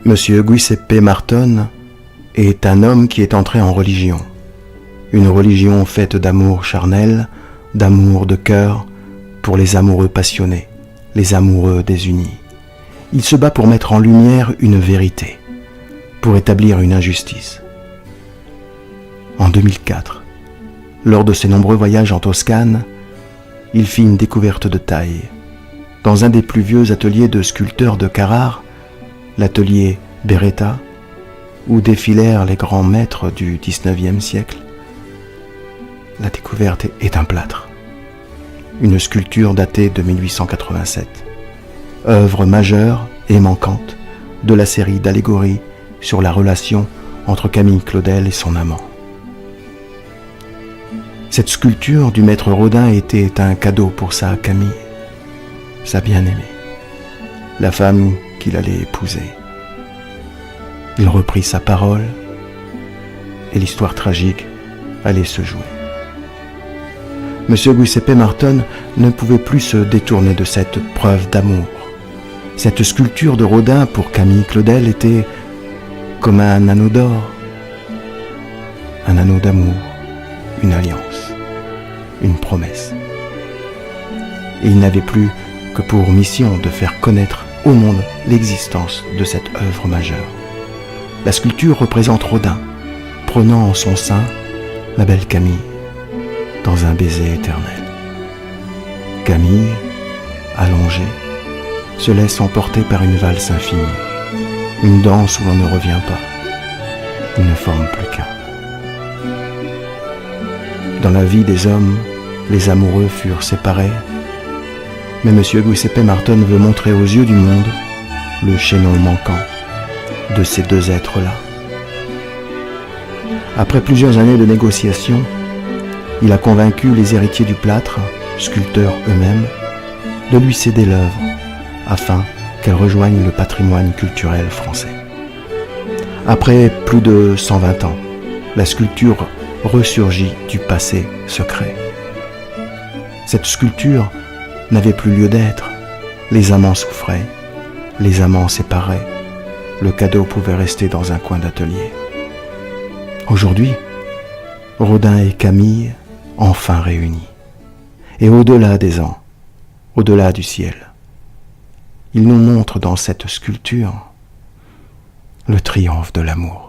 Monsieur Giuseppe Marton est un homme qui est entré en religion. Une religion faite d'amour charnel, d'amour de cœur, pour les amoureux passionnés, les amoureux désunis. Il se bat pour mettre en lumière une vérité, pour établir une injustice. En 2004, lors de ses nombreux voyages en Toscane, il fit une découverte de taille. Dans un des plus vieux ateliers de sculpteurs de Carrare, l'atelier Beretta, où défilèrent les grands maîtres du XIXe siècle, la découverte est un plâtre, une sculpture datée de 1887, œuvre majeure et manquante de la série d'allégories sur la relation entre Camille Claudel et son amant. Cette sculpture du maître Rodin était un cadeau pour sa Camille, sa bien-aimée, la femme qu'il allait épouser. Il reprit sa parole et l'histoire tragique allait se jouer. Monsieur Giuseppe Marton ne pouvait plus se détourner de cette preuve d'amour. Cette sculpture de Rodin pour Camille Claudel était comme un anneau d'or, un anneau d'amour, une alliance, une promesse. Et il n'avait plus que pour mission de faire connaître au monde l'existence de cette œuvre majeure. La sculpture représente Rodin, prenant en son sein la belle Camille, dans un baiser éternel. Camille, allongée, se laisse emporter par une valse infinie, une danse où l'on ne revient pas, il ne forme plus qu'un. Dans la vie des hommes, les amoureux furent séparés, mais M. Giuseppe Marton veut montrer aux yeux du monde le chaînon manquant de ces deux êtres-là. Après plusieurs années de négociations, il a convaincu les héritiers du plâtre, sculpteurs eux-mêmes, de lui céder l'œuvre afin qu'elle rejoigne le patrimoine culturel français. Après plus de 120 ans, la sculpture ressurgit du passé secret. Cette sculpture n'avait plus lieu d'être. Les amants souffraient, les amants séparés. Le cadeau pouvait rester dans un coin d'atelier. Aujourd'hui, Rodin et Camille, enfin réunis. Et au-delà des ans, au-delà du ciel, ils nous montrent dans cette sculpture le triomphe de l'amour.